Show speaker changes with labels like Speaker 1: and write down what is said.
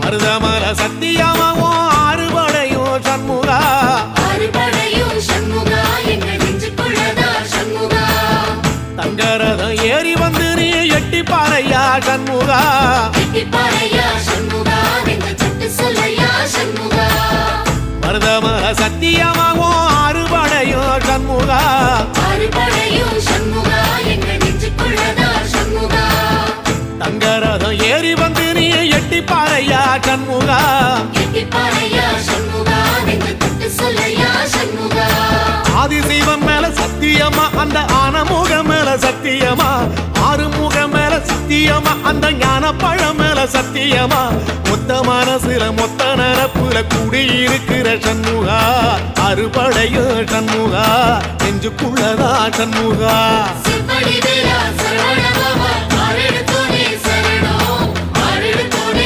Speaker 1: மருதமல சத்தியமாவோ அறுபடையும் சண்முகா தங்கரதம் ஏறி வந்து நீ எட்டி பாறையா சண்முகா மருதமல சத்தியமாவோ அறுபடையும் சண்முகா தங்கரதம் ஏறி வந்து நீ எட்டி பாறையா சண்முகா ஆதிசைவம் மேல சத்தியமா அந்த ஆனமுகம் மேல சத்தியமா ஆறுமுகம் மேல சத்தியமா அந்த ஞான பழம் மேல சத்தியமா மொத்த மனசுல மொத்த நரப்புல குடியிருக்கிற சண்முகா அறுபடையும் சண்முகா நெஞ்சுக்குள்ளதா சண்முகா